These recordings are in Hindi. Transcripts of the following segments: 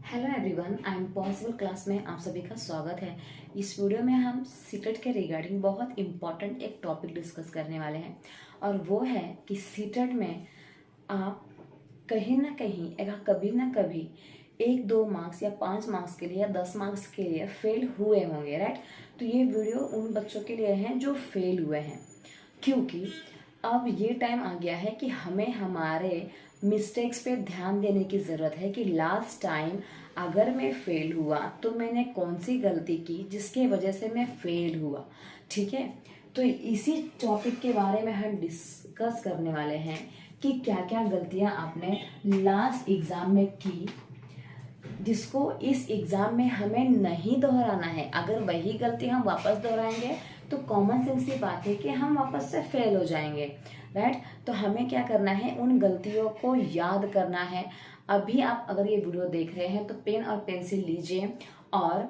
Hello everyone, I am possible class में आप सभी का स्वागत है। इस वीडियो में हम सीटेट के रिगार्डिंग बहुत इम्पॉर्टेंट एक टॉपिक डिस्कस करने वाले हैं और वो है कि सीटेट में आप कहीं ना कहीं कभी ना कभी 1-2 मार्क्स या 5 मार्क्स के लिए या 10 मार्क्स के लिए फेल हुए होंगे, राइट। तो ये वीडियो उन बच्चों के लिए है जो फेल हुए हैं, क्योंकि अब ये टाइम आ गया है कि हमें हमारे मिस्टेक्स पे ध्यान देने की ज़रूरत है कि लास्ट टाइम अगर मैं फेल हुआ तो मैंने कौन सी गलती की जिसके वजह से मैं फेल हुआ। ठीक है, तो इसी टॉपिक के बारे में हम डिस्कस करने वाले हैं कि क्या क्या गलतियां आपने लास्ट एग्ज़ाम में की जिसको इस एग्ज़ाम में हमें नहीं दोहराना है। अगर वही गलती हम वापस दोहराएंगे तो कॉमन सेंस की बात है कि हम वापस से फेल हो जाएंगे, राइट। तो हमें क्या करना है, उन गलतियों को याद करना है। अभी आप अगर ये वीडियो देख रहे हैं तो पेन और पेंसिल लीजिए और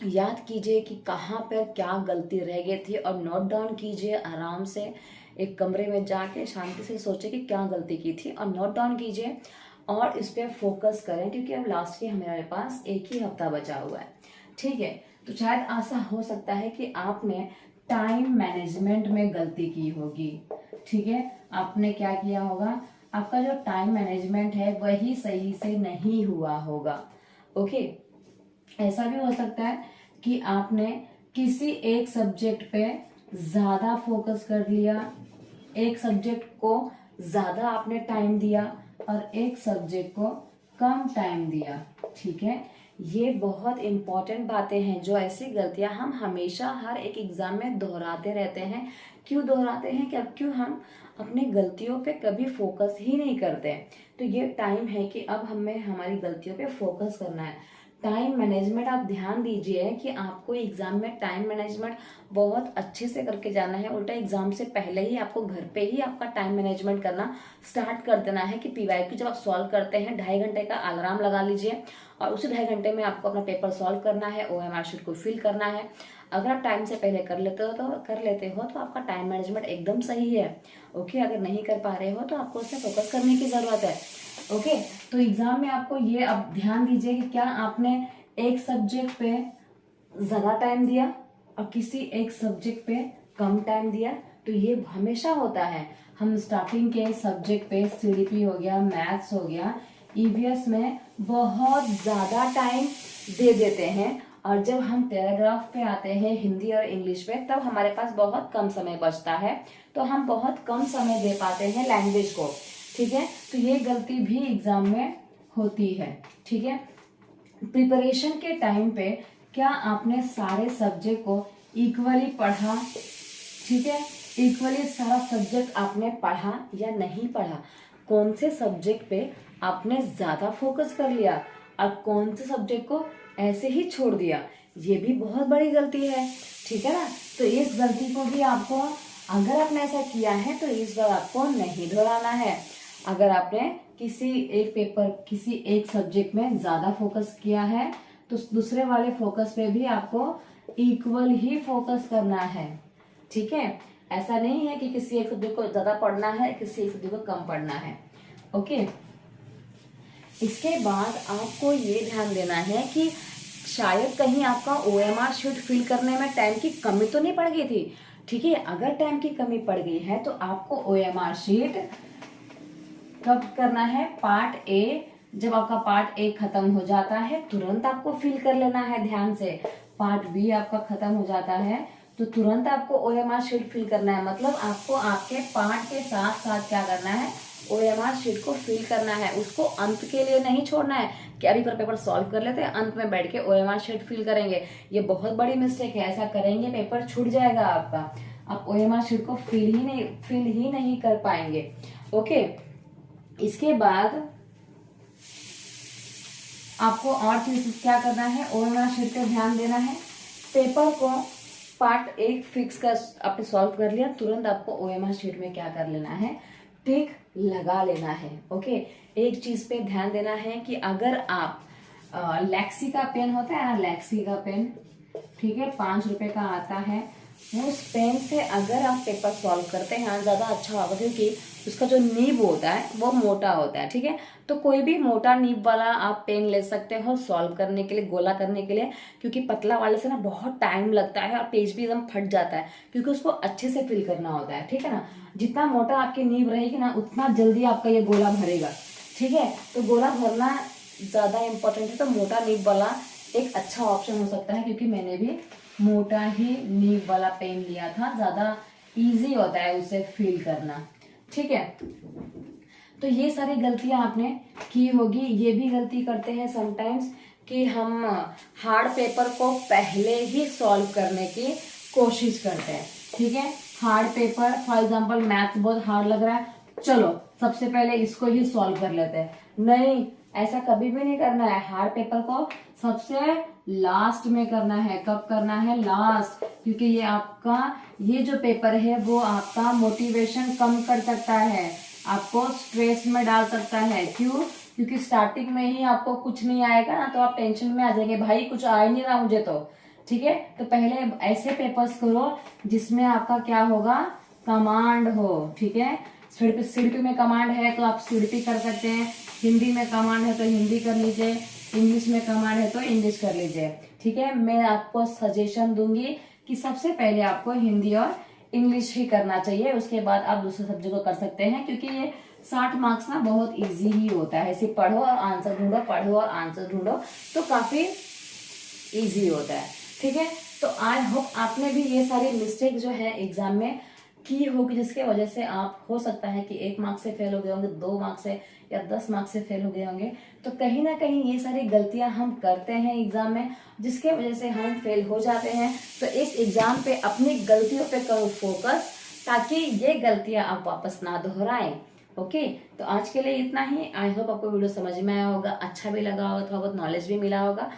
याद कीजिए कि कहाँ पर क्या गलती रह गई थी और नोट डाउन कीजिए। आराम से एक कमरे में जाके शांति से सोचिए कि क्या गलती की थी और नोट डाउन कीजिए और इस पर फोकस करें, क्योंकि अब लास्ट के हमारे पास एक ही हफ्ता बचा हुआ है। ठीक है, तो शायद ऐसा हो सकता है कि आपने टाइम मैनेजमेंट में गलती की होगी। ठीक है, आपने क्या किया होगा, आपका जो टाइम मैनेजमेंट है वही सही से नहीं हुआ होगा। ओके, ऐसा भी हो सकता है कि आपने किसी एक सब्जेक्ट पे ज्यादा फोकस कर लिया, एक सब्जेक्ट को ज्यादा आपने टाइम दिया और एक सब्जेक्ट को कम टाइम दिया। ठीक है, ये बहुत इंपॉर्टेंट बातें हैं। जो ऐसी गलतियां हम हमेशा हर एक एग्जाम में दोहराते रहते हैं। क्यों दोहराते हैं, क्या क्यों हम अपनी गलतियों पे कभी फोकस ही नहीं करते। तो ये टाइम है कि अब हमें हमारी गलतियों पे फोकस करना है। टाइम मैनेजमेंट आप ध्यान दीजिए कि आपको एग्जाम में टाइम मैनेजमेंट बहुत अच्छे से करके जाना है। उल्टा एग्जाम से पहले ही आपको घर पे ही आपका टाइम मैनेजमेंट करना स्टार्ट कर देना है कि पीवाईक्यू जब आप सॉल्व करते हैं 2.5 घंटे का अलार्म लगा लीजिए और उसी 2.5 घंटे में आपको अपना पेपर सॉल्व करना है, ओएमआर शीट को फिल करना है। अगर आप टाइम से पहले कर लेते हो तो आपका टाइम मैनेजमेंट एकदम सही है। ओके, अगर नहीं कर पा रहे हो तो आपको उसमें फोकस करने की जरूरत है। ओके, तो एग्जाम में आपको ये अब ध्यान दीजिए कि क्या आपने एक सब्जेक्ट पे ज्यादा टाइम दिया और किसी एक सब्जेक्ट पे कम टाइम दिया। तो ये हमेशा होता है, हम स्टार्टिंग के सब्जेक्ट पे सीडीपी हो गया, मैथ्स हो गया, ईवीएस में बहुत ज्यादा टाइम दे देते हैं और जब हम पैराग्राफ पे आते हैं हिंदी और इंग्लिश पे तब हमारे पास बहुत कम समय बचता है, तो हम बहुत कम समय दे पाते हैं लैंग्वेज को। ठीक है, तो ये गलती भी एग्जाम में होती है। ठीक है, प्रिपरेशन के टाइम पे क्या आपने सारे सब्जेक्ट को इक्वली पढ़ा। ठीक है, इक्वली सारा सब्जेक्ट आपने पढ़ा या नहीं पढ़ा, कौन से सब्जेक्ट पे आपने ज्यादा फोकस कर लिया और कौन से सब्जेक्ट को ऐसे ही छोड़ दिया, ये भी बहुत बड़ी गलती है। ठीक है ना, तो इस गलती को भी आपको, अगर आपने ऐसा किया है तो इस बार आपको नहीं दोहराना है। अगर आपने किसी एक सब्जेक्ट में ज्यादा फोकस किया है तो दूसरे वाले फोकस पे भी आपको इक्वल ही फोकस करना है। ठीक है, ऐसा नहीं है कि किसी एक सब्जेक्ट को ज्यादा पढ़ना है, किसी एक सब्जेक्ट को कम पढ़ना है। ओके, इसके बाद आपको ये ध्यान देना है कि शायद कहीं आपका ओएमआर शीट फिल करने में टाइम की कमी तो नहीं पड़ गई थी। ठीक है, अगर टाइम की कमी पड़ गई है तो आपको ओएमआर शीट कब करना है, पार्ट ए, जब आपका पार्ट ए खत्म हो जाता है तुरंत आपको फिल कर लेना है ध्यान से। पार्ट बी आपका खत्म हो जाता है तो तुरंत आपको ओएमआर शीट फिल करना है। मतलब आपको आपके पार्ट के साथ साथ क्या करना है, ओएमआर शीट को फिल करना है। उसको अंत के लिए नहीं छोड़ना है कि अभी पर पेपर सॉल्व कर लेते हैं, अंत में बैठ के ओएमआर शीट फिल करेंगे। ये बहुत बड़ी मिस्टेक है, ऐसा करेंगे पेपर छूट जाएगा आपका, आप ओएमआर शीट को फिल ही नहीं कर पाएंगे। ओके, इसके बाद आपको और चीज क्या करना है, ओएमआर शीट पे ध्यान देना है। पेपर को पार्ट एक फिक्स कर आपने सॉल्व कर लिया, तुरंत आपको ओएमआर शीट में क्या कर लेना है, टिक लगा लेना है। ओके, एक चीज पे ध्यान देना है कि अगर आप लेक्सी का पेन होता है ना, लेक्सी का पेन, ठीक है, 5 रुपए का आता है, उस पेन से अगर आप पेपर सॉल्व करते हैं ज्यादा अच्छा होगा, क्योंकि उसका जो नीब होता है वो मोटा होता है, ठीक है। तो कोई भी मोटा नीब वाला आप पेन ले सकते हो सॉल्व करने के लिए, गोला करने के लिए, क्योंकि पतला वाले से ना बहुत टाइम लगता है और पेज भी एकदम फट जाता है, क्योंकि उसको अच्छे से फिल करना होता है, ठीक है ना। जितना मोटा आपकी नीब रहेगी ना उतना जल्दी आपका ये गोला भरेगा, ठीक है। तो गोला भरना ज्यादा इम्पोर्टेंट है, तो मोटा नीब वाला एक अच्छा ऑप्शन हो सकता है, क्योंकि मैंने भी मोटा ही नीब वाला पेन लिया था, ज्यादा इजी होता है उसे फिल करना, ठीक है। तो ये सारी गलतियां आपने की होगी। ये भी गलती करते हैं समटाइम्स कि हम हार्ड पेपर को पहले ही सॉल्व करने की कोशिश करते हैं, ठीक है। Hard paper for example maths बहुत हार्ड लग रहा है, चलो सबसे पहले इसको ही सॉल्व कर लेते हैं। नहीं, ऐसा कभी भी नहीं करना है। हार्ड पेपर को सबसे लास्ट में करना है। कब करना है? लास्ट, क्योंकि ये आपका ये जो पेपर है वो आपका मोटिवेशन कम कर सकता है, आपको स्ट्रेस में डाल सकता है। क्यों? क्योंकि स्टार्टिंग में ही आपको कुछ नहीं आएगा ना, तो आप टेंशन में आ जाएंगे, भाई कुछ आ ही नहीं रहा मुझे तो, ठीक है। तो पहले ऐसे पेपर्स करो जिसमें आपका क्या होगा, कमांड हो, ठीक है। सिड़पी में कमांड है तो आप सिड़पी कर सकते हैं, हिंदी में कमांड है तो हिंदी कर लीजिए, इंग्लिश में कमांड है तो इंग्लिश कर लीजिए, ठीक है। मैं आपको सजेशन दूंगी कि सबसे पहले आपको हिंदी और इंग्लिश ही करना चाहिए, उसके बाद आप दूसरे सब्जेक्ट को कर सकते हैं, क्योंकि ये 60 मार्क्स ना बहुत इजी ही होता है। सिर्फ पढ़ो और आंसर ढूंढो, पढ़ो और आंसर ढूंढो, तो काफी इजी होता है, ठीक है। तो आई होप आपने भी ये सारी मिस्टेक जो है एग्जाम में की होगी, जिसके वजह से आप हो सकता है कि 1 मार्क्स से फेल हो गए होंगे, 2 मार्क्स से या 10 मार्क्स से फेल हो गए होंगे। तो कहीं ना कहीं ये सारी गलतियां हम करते हैं एग्जाम में, जिसके वजह से हम फेल हो जाते हैं। तो इस एग्जाम पे अपनी गलतियों पे करो फोकस, ताकि ये गलतियां आप वापस ना दोहराएं। ओके, तो आज के लिए इतना ही। आई होप आपको वीडियो समझ में आया होगा, अच्छा भी लगा होगा, थोड़ा बहुत नॉलेज भी मिला होगा।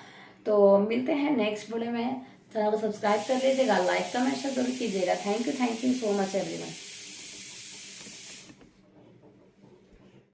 तो मिलते हैं नेक्स्ट वीडियो में। चैनल को सब्सक्राइब कर लीजिएगा, लाइक कमेंट जरूर कीजिएगा। Thank you so much everyone.